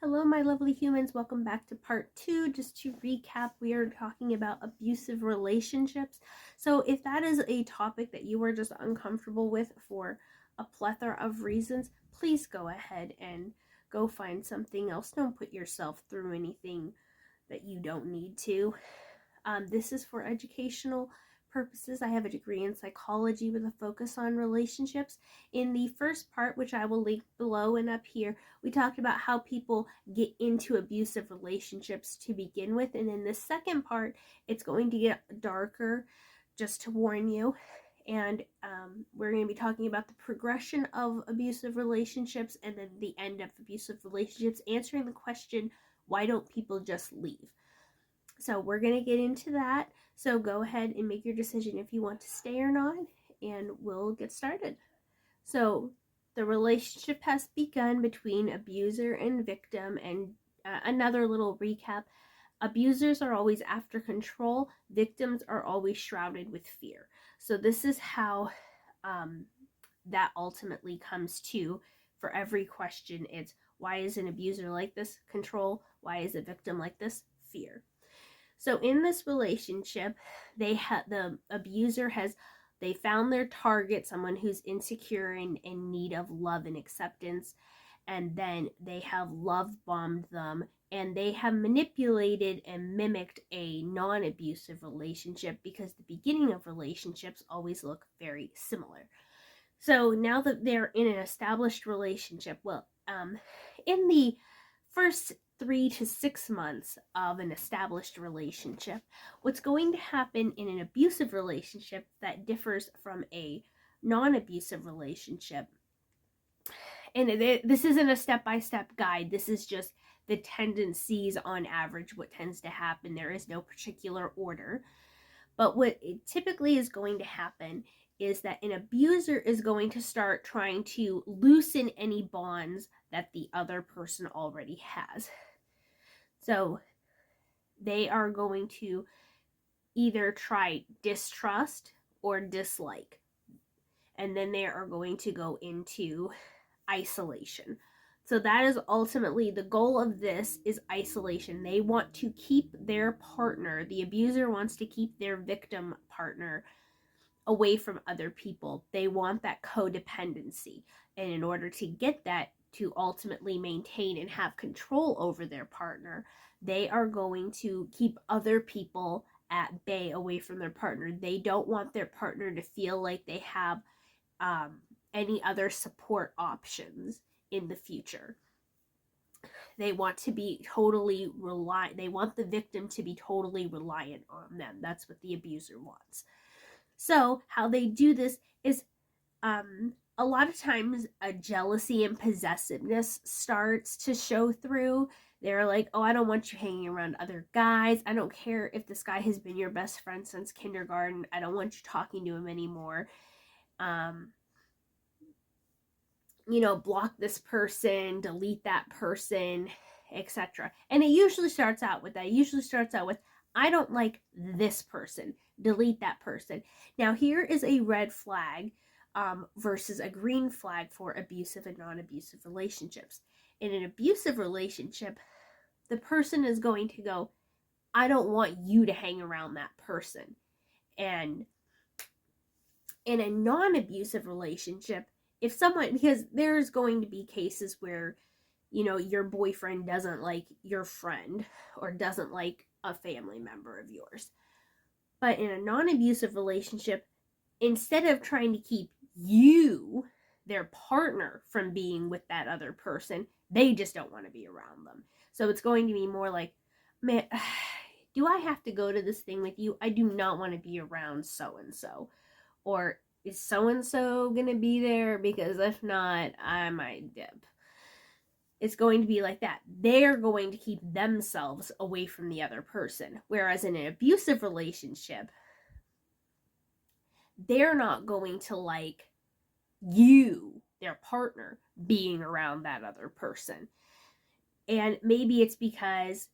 Hello, my lovely humans. Welcome back to part 2. Just to recap, we are talking about abusive relationships. So, if that is a topic that you are just uncomfortable with for a plethora of reasons, please go ahead and go find something else. Don't put yourself through anything that you don't need to. This is for educational purposes. I have a degree in psychology with a focus on relationships. In the first part, which I will link below and up here, we talked about how people get into abusive relationships to begin with. And in the second part, it's going to get darker, just to warn you. And we're going to be talking about the progression of abusive relationships and then the end of abusive relationships, answering the question, why don't people just leave? So we're going to get into that. So go ahead and make your decision if you want to stay or not, and we'll get started. So the relationship has begun between abuser and victim, and another little recap. Abusers are always after control. Victims are always shrouded with fear. So this is how that ultimately comes to for every question. It's why is an abuser like this? Control. Why is a victim like this? Fear. So in this relationship, the abuser they found their target, someone who's insecure and in need of love and acceptance, and then they have love bombed them, and they have manipulated and mimicked a non-abusive relationship because the beginning of relationships always look very similar. So now that they're in an established relationship, in the first 3 to 6 months of an established relationship, what's going to happen in an abusive relationship that differs from a non-abusive relationship, and this isn't a step-by-step guide, this is just the tendencies on average, what tends to happen. There is no particular order, but what typically is going to happen is that an abuser is going to start trying to loosen any bonds that the other person already has. So they are going to either try distrust or dislike. And then they are going to go into isolation. So that is ultimately the goal of this, is isolation. They want to keep their partner, the abuser wants to keep their victim partner away from other people. They want that codependency. And in order to get that, to ultimately maintain and have control over their partner, they are going to keep other people at bay, away from their partner. They don't want their partner to feel like they have any other support options in the future. They want to be totally they want the victim to be totally reliant on them. That's what the abuser wants. So how they do this is a lot of times a jealousy and possessiveness starts to show through. They're like, oh, I don't want you hanging around other guys. I don't care if this guy has been your best friend since kindergarten. I don't want you talking to him anymore. Block this person, delete that person, etc. And it usually starts out with that. It usually starts out with, I don't like this person, delete that person. Now here is a red flag versus a green flag for abusive and non-abusive relationships. In an abusive relationship, the person is going to go, I don't want you to hang around that person. And in a non-abusive relationship, if someone, because there's going to be cases where, your boyfriend doesn't like your friend or doesn't like a family member of yours. But in a non-abusive relationship, instead of trying to keep you, their partner, from being with that other person, they just don't want to be around them. So it's going to be more like, man, do I have to go to this thing with you? I do not want to be around so-and-so. Or is so-and-so going to be there? Because if not, I might dip. It's going to be like that. They're going to keep themselves away from the other person. Whereas in an abusive relationship, they're not going to like you, their partner, being around that other person. And maybe it's because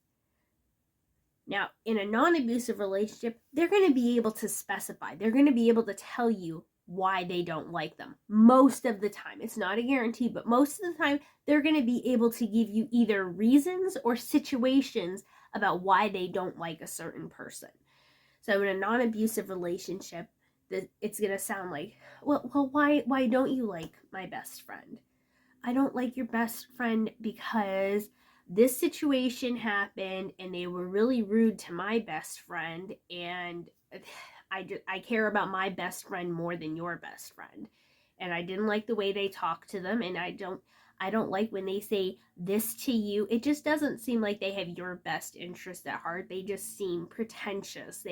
now in a non-abusive relationship, they're going to be able to specify. They're going to be able to tell you, why they don't like them. Most of the time. It's not a guarantee, but most of the time they're going to be able to give you either reasons or situations about why they don't like a certain person. So in a non-abusive relationship, it's going to sound like, well, why don't you like my best friend? I don't like your best friend because this situation happened and they were really rude to my best friend, and I care about my best friend more than your best friend. And I didn't like the way they talk to them, and I don't like when they say this to you. It just doesn't seem like they have your best interest at heart. They just seem pretentious.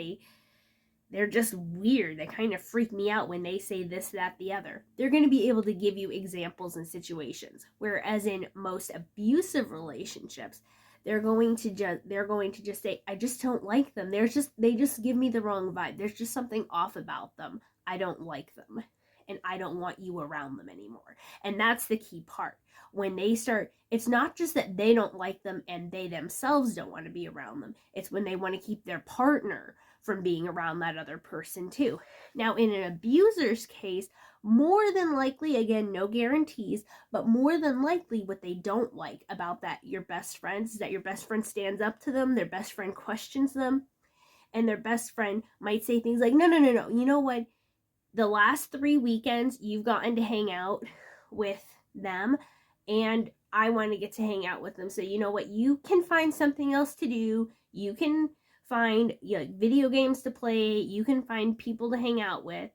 They're just weird. They kind of freak me out when they say this, that, the other. They're going to be able to give you examples and situations. Whereas in most abusive relationships, they're going to just say, I just don't like them. They just give me the wrong vibe. There's just something off about them. I don't like them. And I don't want you around them anymore. And that's the key part. When they start, it's not just that they don't like them and they themselves don't want to be around them. It's when they want to keep their partner from being around that other person too. Now, in an abuser's case, more than likely, again, no guarantees, but more than likely what they don't like about that your best friends is that your best friend stands up to them, their best friend questions them, and their best friend might say things like, no, you know what? The last 3 weekends you've gotten to hang out with them, and I want to get to hang out with them. So you know what? You can find something else to do. You can find video games to play. You can find people to hang out with.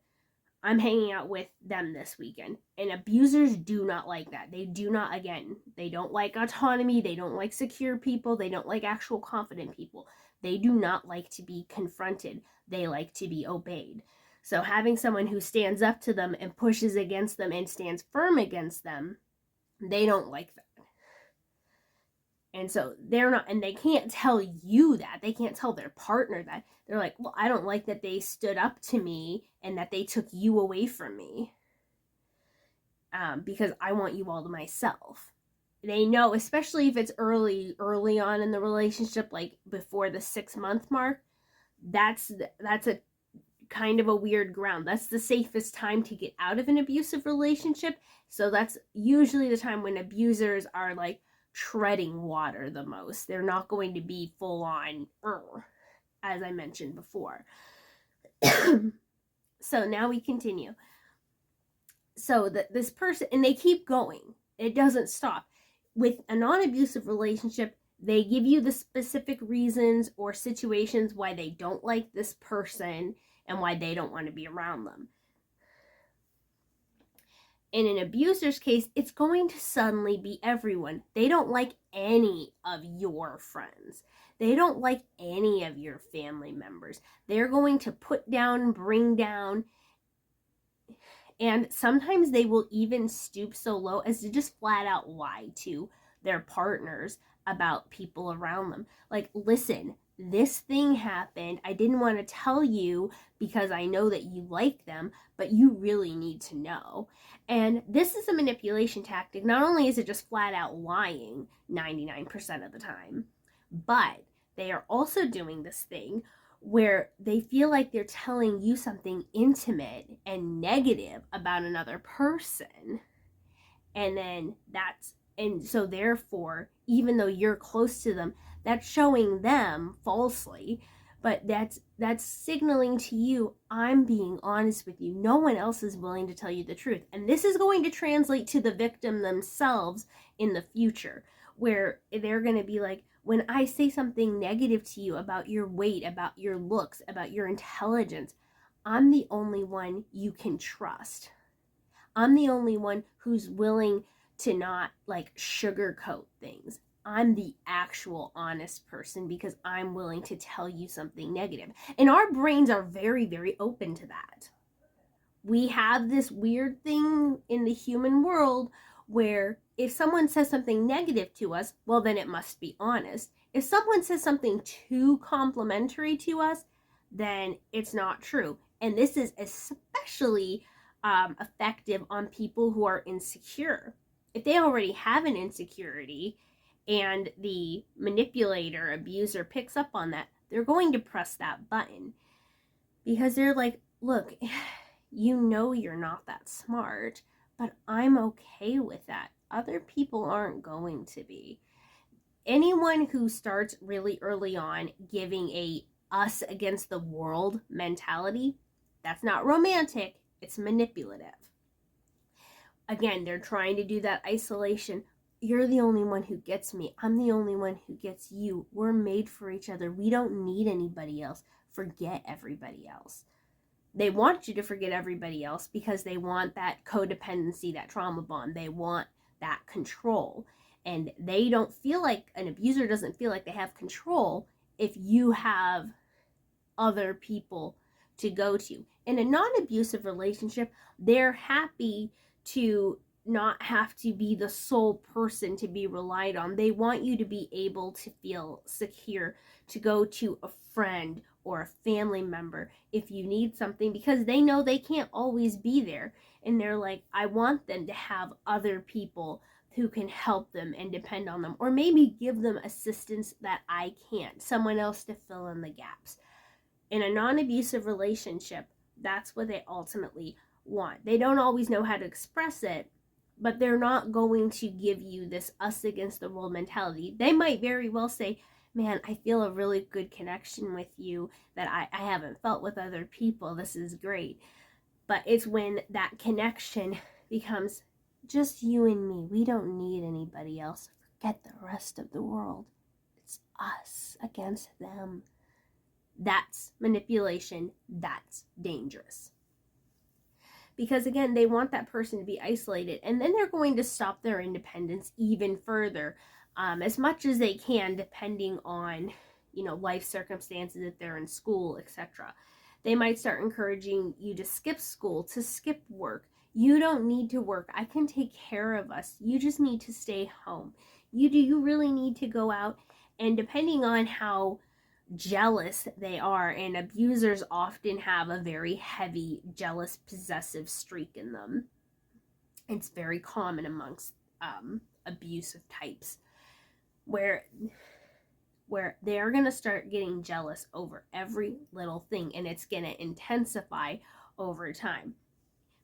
I'm hanging out with them this weekend. And abusers do not like that. They do not, again, they don't like autonomy. They don't like secure people. They don't like actual confident people. They do not like to be confronted. They like to be obeyed. So having someone who stands up to them and pushes against them and stands firm against them, they don't like that. And so they're not, and they can't tell you that. They can't tell their partner that. They're like, well, I don't like that they stood up to me and that they took you away from me because I want you all to myself. They know, especially if it's early on in the relationship, like before the 6-month mark, that's a kind of a weird ground. That's the safest time to get out of an abusive relationship. So that's usually the time when abusers are like treading water the most. They're not going to be full on, as I mentioned before. So now we continue. So this person, and they keep going. It doesn't stop. With a non-abusive relationship, they give you the specific reasons or situations why they don't like this person and why they don't want to be around them. In an abuser's case, it's going to suddenly be everyone. They don't like any of your friends. They don't like any of your family members. They're going to put down, bring down, and sometimes they will even stoop so low as to just flat out lie to their partners about people around them. Like, listen, this thing happened. I didn't want to tell you because I know that you like them, but you really need to know. And this is a manipulation tactic. Not only is it just flat out lying 99% of the time, but they are also doing this thing where they feel like they're telling you something intimate and negative about another person. And so therefore, even though you're close to them, that's showing them falsely, but that's signaling to you, I'm being honest with you. No one else is willing to tell you the truth. And this is going to translate to the victim themselves in the future, where they're going to be like, when I say something negative to you about your weight, about your looks, about your intelligence, I'm the only one you can trust. I'm the only one who's willing to not like sugarcoat things. I'm the actual honest person because I'm willing to tell you something negative. And our brains are very, very open to that. We have this weird thing in the human world where if someone says something negative to us, well, then it must be honest. If someone says something too complimentary to us, then it's not true. And this is especially effective on people who are insecure. If they already have an insecurity and the manipulator, abuser picks up on that, they're going to press that button because they're like, look, You know you're not that smart, but I'm okay with that. Other people aren't going to be. Anyone who starts really early on giving a us against the world mentality, that's not romantic, it's manipulative. Again, they're trying to do that isolation. You're the only one who gets me. I'm the only one who gets you. We're made for each other. We don't need anybody else. Forget everybody else. They want you to forget everybody else because they want that codependency, that trauma bond. They want that control. And they don't feel like, an abuser doesn't feel like they have control if you have other people to go to. In a non-abusive relationship, they're happy to not have to be the sole person to be relied on. They want you to be able to feel secure, to go to a friend or a family member if you need something, because they know they can't always be there. And they're like, I want them to have other people who can help them and depend on them, or maybe give them assistance that I can't, someone else to fill in the gaps. In a non-abusive relationship, that's what they ultimately want. They don't always know how to express it, but they're not going to give you this us against the world mentality. They might very well say, man, I feel a really good connection with you that I haven't felt with other people. This is great. But it's when that connection becomes just you and me. We don't need anybody else. Forget the rest of the world. It's us against them. That's manipulation. That's dangerous. Because again, they want that person to be isolated, and then they're going to stop their independence even further, as much as they can, depending on, life circumstances, if they're in school, etc. They might start encouraging you to skip school, to skip work. You don't need to work. I can take care of us. You just need to stay home. You really need to go out? And depending on how jealous they are, and abusers often have a very heavy jealous possessive streak in them. It's very common amongst abusive types, where they're going to start getting jealous over every little thing, and it's going to intensify over time.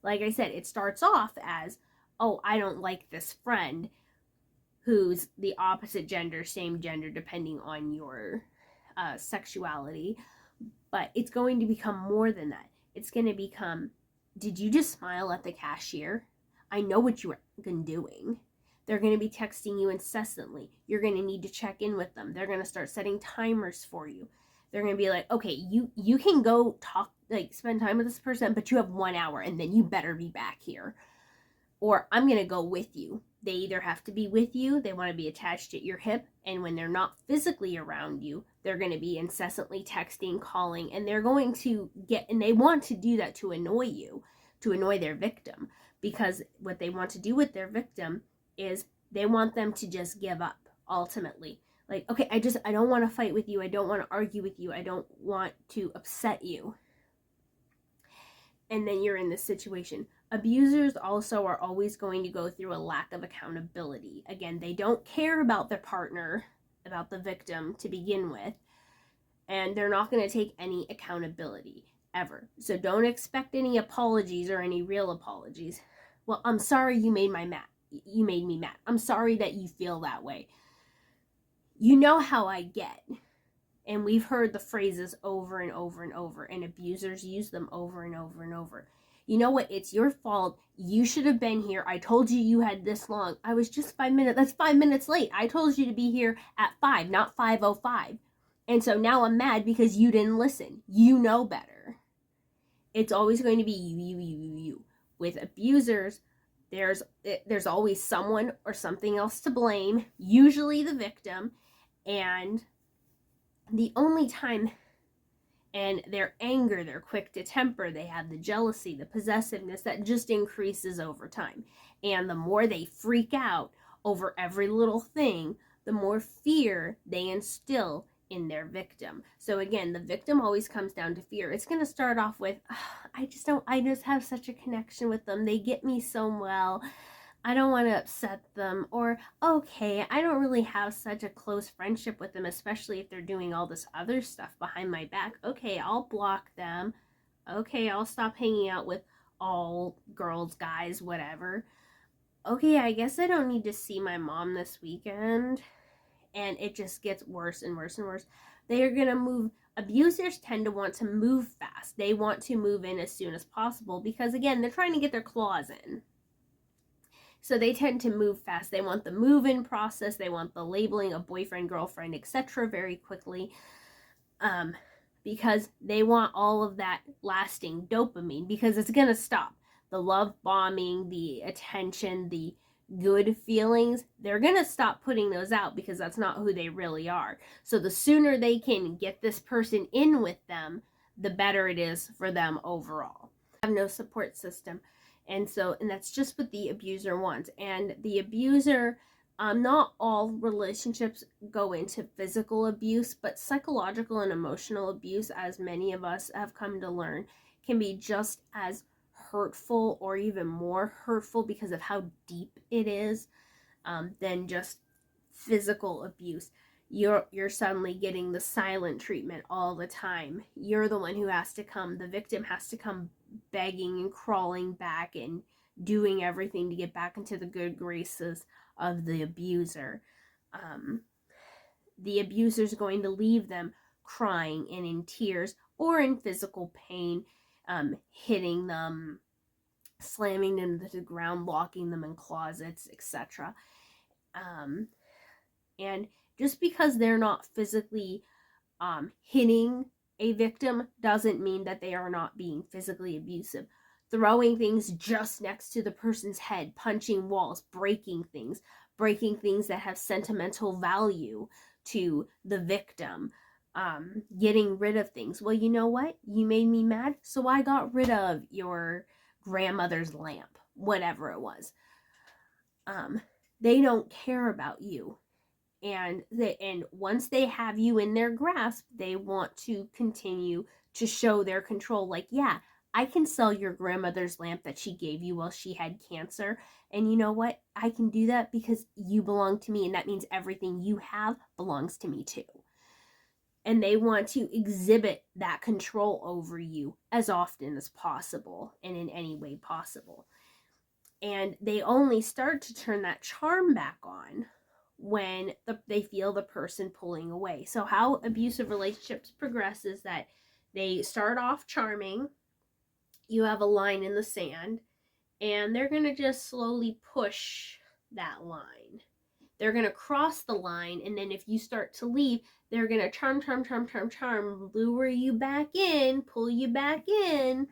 Like I said, it starts off as, oh, I don't like this friend who's the opposite gender, same gender, depending on your sexuality, but it's going to become more than that. It's going to become, did you just smile at the cashier? I know what you were doing. They're going to be texting you incessantly. You're going to need to check in with them. They're going to start setting timers for you. They're going to be like, okay, you can go talk, like spend time with this person, but you have 1 hour and then you better be back here. Or I'm going to go with you. They either have to be with you, they want to be attached at your hip, and when they're not physically around you, they're going to be incessantly texting, calling, and they're going to and they want to do that to annoy you, to annoy their victim, because what they want to do with their victim is they want them to just give up, ultimately. Like, okay, I don't want to fight with you, I don't want to argue with you, I don't want to upset you. And then you're in this situation. Abusers also are always going to go through a lack of accountability. Again, they don't care about their partner, about the victim to begin with, and they're not going to take any accountability ever. So don't expect any apologies or any real apologies. Well, I'm sorry you made me mad. I'm sorry that you feel that way. You know how I get. And we've heard the phrases over and over and over, and abusers use them over and over and over. You know what? It's your fault. You should have been here. I told you you had this long. I was just 5 minutes. That's 5 minutes late. I told you to be here at 5, not 5:05. And so now I'm mad because you didn't listen. You know better. It's always going to be you. With abusers, there's always someone or something else to blame, usually the victim, and the only time, and their anger, they're quick to temper, they have the jealousy, the possessiveness that just increases over time. And the more they freak out over every little thing, the more fear they instill in their victim. So again, the victim always comes down to fear. It's going to start off with, I just have such a connection with them. They get me so well. I don't want to upset them, or, okay, I don't really have such a close friendship with them, especially if they're doing all this other stuff behind my back. Okay, I'll block them. Okay, I'll stop hanging out with all girls, guys, whatever. Okay, I guess I don't need to see my mom this weekend. And it just gets worse and worse and worse. They are going to move. Abusers tend to want to move fast. They want to move in as soon as possible because, again, they're trying to get their claws in. So they tend to move fast. They want the move-in process. They want the labeling of boyfriend, girlfriend, etc. very quickly. Because they want all of that lasting dopamine, because it's going to stop. The love bombing, the attention, the good feelings, they're going to stop putting those out because that's not who they really are. So the sooner they can get this person in with them, the better it is for them overall. They have no support system. And that's just what the abuser wants. And the abuser, not all relationships go into physical abuse, but psychological and emotional abuse, as many of us have come to learn, can be just as hurtful or even more hurtful because of how deep it is, than just physical abuse. You're suddenly getting the silent treatment all the time. You're the one who has to come, the victim has to come begging and crawling back and doing everything to get back into the good graces of the abuser. The abuser's going to leave them crying and in tears or in physical pain, hitting them, slamming them to the ground, locking them in closets, etc. And just because they're not physically hitting a victim doesn't mean that they are not being physically abusive. Throwing things just next to the person's head, punching walls, breaking things that have sentimental value to the victim, getting rid of things. Well, you know what? You made me mad, so I got rid of your grandmother's lamp, whatever it was. They don't care about you. And once they have you in their grasp, they want to continue to show their control. Like, yeah, I can sell your grandmother's lamp that she gave you while she had cancer. And you know what? I can do that because you belong to me. And that means everything you have belongs to me too. And they want to exhibit that control over you as often as possible and in any way possible. And they only start to turn that charm back on when they feel the person pulling away. So how abusive relationships progress is that they start off charming. You have a line in the sand, and they're going to just slowly push that line. They're going to cross the line, and then if you start to leave, they're going to charm, lure you back in, pull you back in,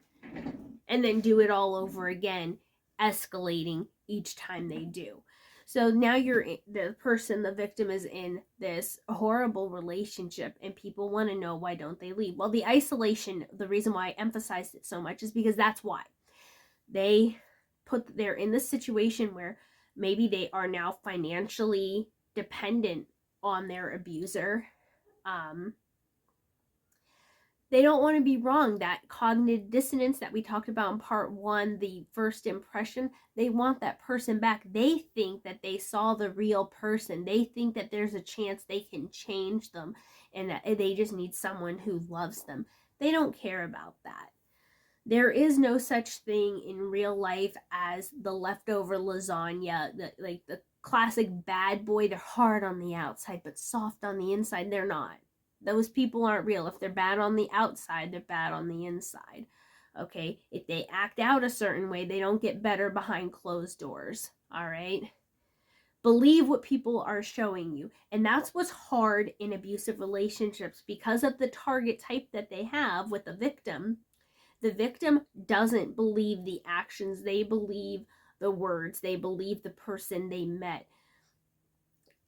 and then do it all over again, escalating each time they do. So now the victim is in this horrible relationship, and people want to know, why don't they leave? Well, the isolation, the reason why I emphasized it so much is because that's why. They're in this situation where maybe they are now financially dependent on their abuser. They don't want to be wrong. That cognitive dissonance that we talked about in part 1, the first impression, they want that person back. They think that they saw the real person. They think that there's a chance they can change them and that they just need someone who loves them. They don't care about that. There is no such thing in real life as the leftover lasagna, the classic bad boy. They're hard on the outside but soft on the inside. They're not. Those people aren't real. If they're bad on the outside, they're bad on the inside. Okay? If they act out a certain way, they don't get better behind closed doors. All right? Believe what people are showing you. And that's what's hard in abusive relationships because of the target type that they have with the victim. The victim doesn't believe the actions. They believe the words. They believe the person they met.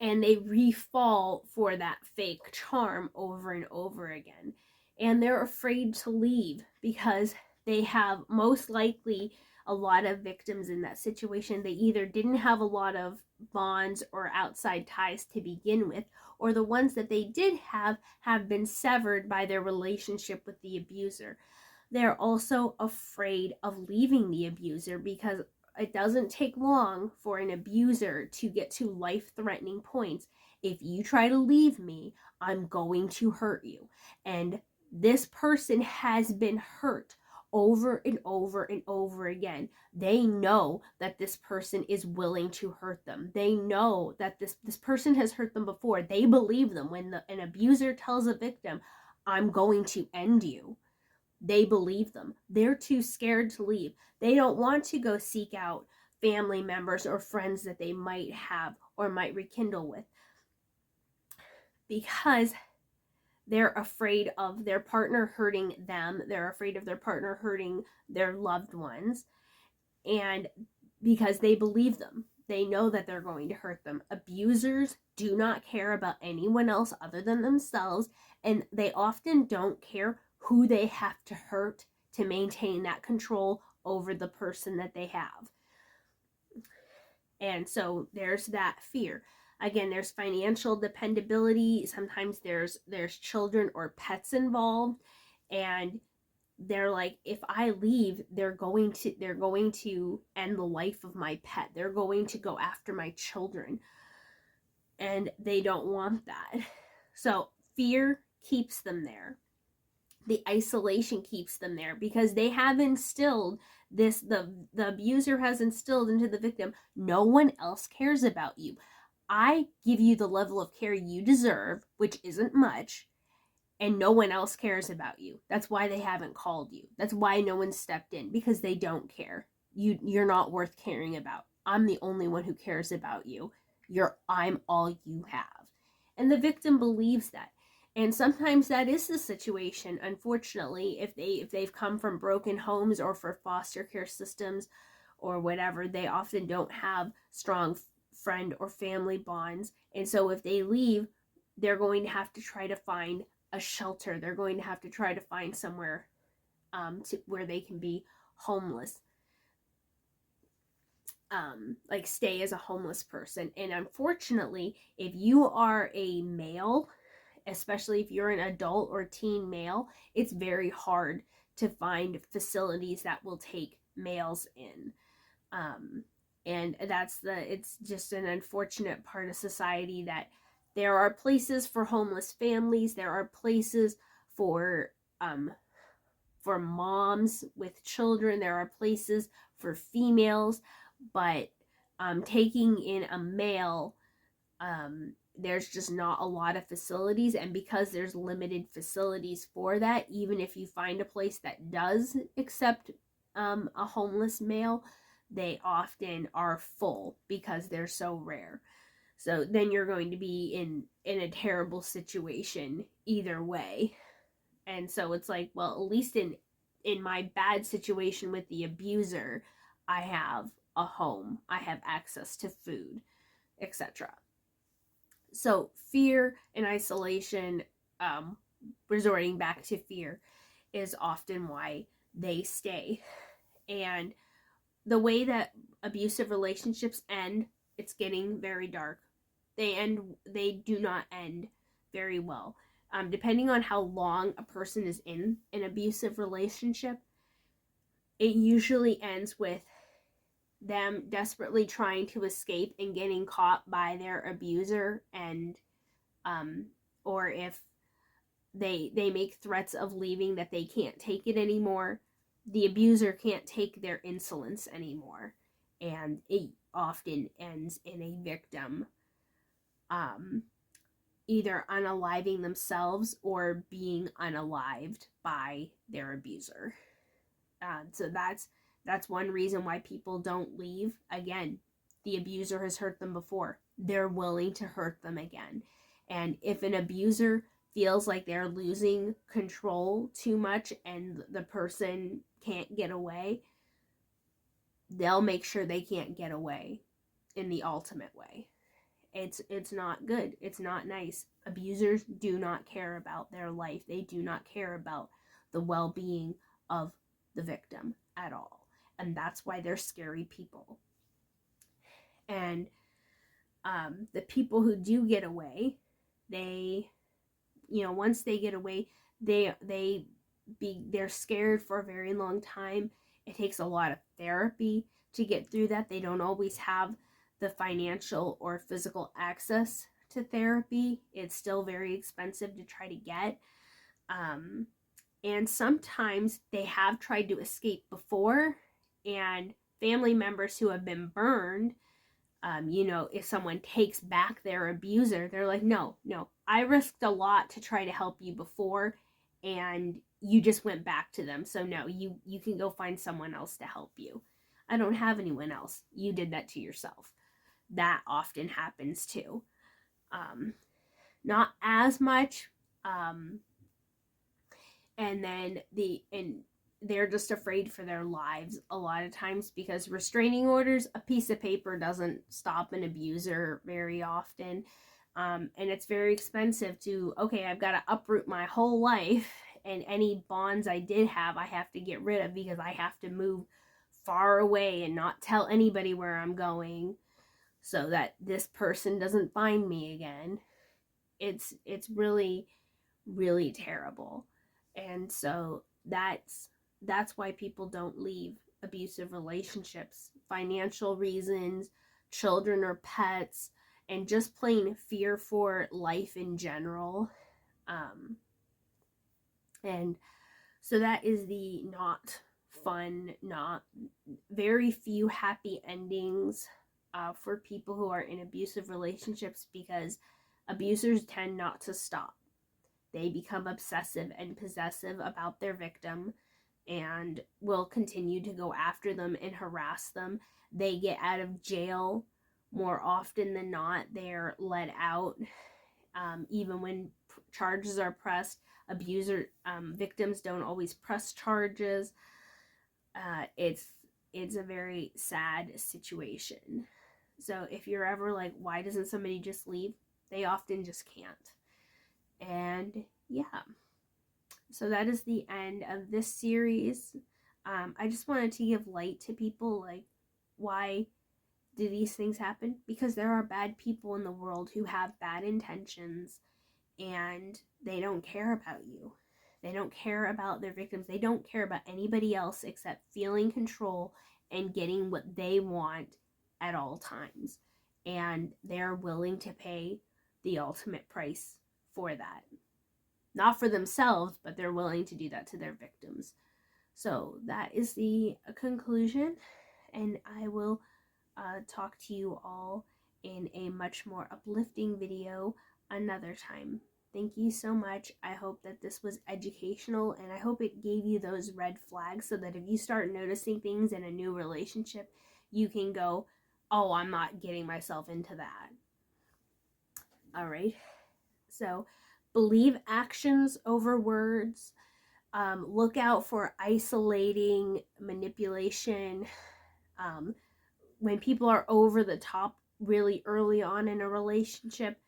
And they refall for that fake charm over and over again. And they're afraid to leave because they have most likely a lot of victims in that situation. They either didn't have a lot of bonds or outside ties to begin with, or the ones that they did have been severed by their relationship with the abuser. They're also afraid of leaving the abuser because it doesn't take long for an abuser to get to life-threatening points. If you try to leave me, I'm going to hurt you. And this person has been hurt over and over and over again. They know that this person is willing to hurt them. They know that this person has hurt them before. They believe them. When an abuser tells a victim, I'm going to end you, they believe them. They're too scared to leave. They don't want to go seek out family members or friends that they might have or might rekindle with, because they're afraid of their partner hurting them. They're afraid of their partner hurting their loved ones. And because they believe them, they know that they're going to hurt them. Abusers do not care about anyone else other than themselves, and they often don't care who they have to hurt to maintain that control over the person that they have. And so there's that fear. Again, there's financial dependability. Sometimes there's children or pets involved, and they're like, if I leave, they're going to end the life of my pet. They're going to go after my children, and they don't want that. So fear keeps them there. The isolation keeps them there because they have instilled this, the abuser has instilled into the victim, no one else cares about you. I give you the level of care you deserve, which isn't much, and no one else cares about you. That's why they haven't called you. That's why no one stepped in, because they don't care. You're not worth caring about. I'm the only one who cares about you. I'm all you have. And the victim believes that. And sometimes that is the situation, unfortunately, if they've come from broken homes or for foster care systems or whatever, they often don't have strong friend or family bonds. And so if they leave, they're going to have to try to find a shelter. They're going to have to try to find somewhere where they can be homeless, like stay as a homeless person. And unfortunately, if you are a male, especially if you're an adult or teen male, it's very hard to find facilities that will take males in. And it's just an unfortunate part of society that there are places for homeless families. There are places for moms with children. There are places for females, but taking in a male, there's just not a lot of facilities. And because there's limited facilities for that, even if you find a place that does accept a homeless male, they often are full because they're so rare. So then you're going to be in a terrible situation either way. And so it's like, well, at least in my bad situation with the abuser, I have a home, I have access to food, etc. So fear and isolation, resorting back to fear, is often why they stay. And the way that abusive relationships end, it's getting very dark. They do not end very well. Depending on how long a person is in an abusive relationship, it usually ends with them desperately trying to escape and getting caught by their abuser, and or if they make threats of leaving, that they can't take it anymore. The abuser can't take their insolence anymore, and it often ends in a victim either unaliving themselves or being unalived by their abuser. So that's one reason why people don't leave. Again, the abuser has hurt them before. They're willing to hurt them again. And if an abuser feels like they're losing control too much and the person can't get away, they'll make sure they can't get away in the ultimate way. It's not good. It's not nice. Abusers do not care about their life. They do not care about the well-being of the victim at all. And that's why they're scary people. And the people who do get away, once they get away, they're scared for a very long time. It takes a lot of therapy to get through that. They don't always have the financial or physical access to therapy. It's still very expensive to try to get. And sometimes they have tried to escape before, and family members who have been burned, if someone takes back their abuser, they're like, no, I risked a lot to try to help you before, and you just went back to them. So no, you can go find someone else to help you. I don't have anyone else. You did that to yourself. That often happens too. Not as much. And they're just afraid for their lives a lot of times, because restraining orders, a piece of paper doesn't stop an abuser very often. And it's very expensive to, okay, I've got to uproot my whole life, and any bonds I did have, I have to get rid of, because I have to move far away and not tell anybody where I'm going so that this person doesn't find me again. It's really, really terrible. And so that's why people don't leave abusive relationships. Financial reasons, children or pets, and just plain fear for life in general. And so that is the not fun, not very few happy endings for people who are in abusive relationships, because abusers tend not to stop. They become obsessive and possessive about their victim and will continue to go after them and harass them. They get out of jail more often than not. They're let out, even when charges are pressed. Victims don't always press charges. It's a very sad situation. So if you're ever like, why doesn't somebody just leave? They often just can't. And yeah, so that is the end of this series. I just wanted to give light to people, like, why do these things happen? Because there are bad people in the world who have bad intentions, and they don't care about you. They don't care about their victims. They don't care about anybody else except feeling control and getting what they want at all times. And they're willing to pay the ultimate price for that. Not for themselves, but they're willing to do that to their victims. So that is the conclusion, and I will talk to you all in a much more uplifting video another time. Thank you so much. I hope that this was educational, and I hope it gave you those red flags so that if you start noticing things in a new relationship, you can go, oh, I'm not getting myself into that. All right. So believe actions over words. Look out for isolating manipulation. When people are over the top really early on in a relationship,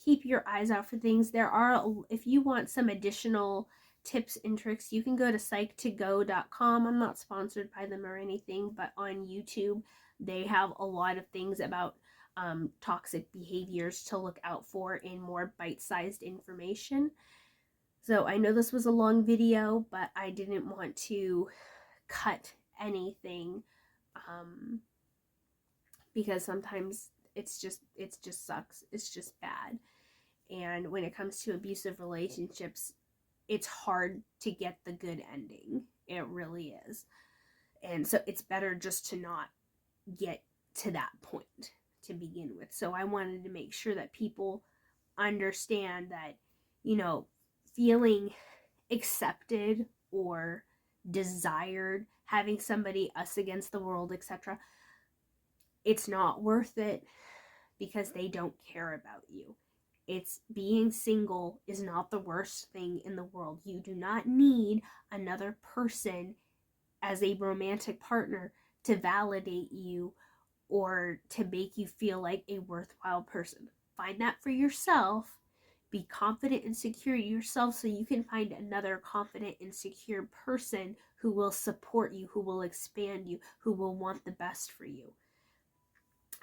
keep your eyes out for things. If you want some additional tips and tricks, you can go to psych2go.com. I'm not sponsored by them or anything, but on YouTube, they have a lot of things about toxic behaviors to look out for in more bite-sized information. So I know this was a long video, but I didn't want to cut anything because sometimes it just sucks. It's just bad. And when it comes to abusive relationships, it's hard to get the good ending. It really is. And so it's better just to not get to that point to begin with. So I wanted to make sure that people understand that, feeling accepted or desired, having somebody, us against the world, etc., it's not worth it because they don't care about you. It's being single is not the worst thing in the world. You do not need another person as a romantic partner to validate you or to make you feel like a worthwhile person. Find that for yourself. Be confident and secure yourself so you can find another confident and secure person who will support you, who will expand you, who will want the best for you.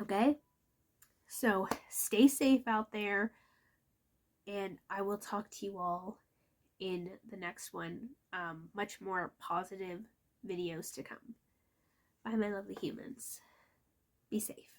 Okay? So stay safe out there, and I will talk to you all in the next one. Much more positive videos to come. Bye, my lovely humans. Be safe.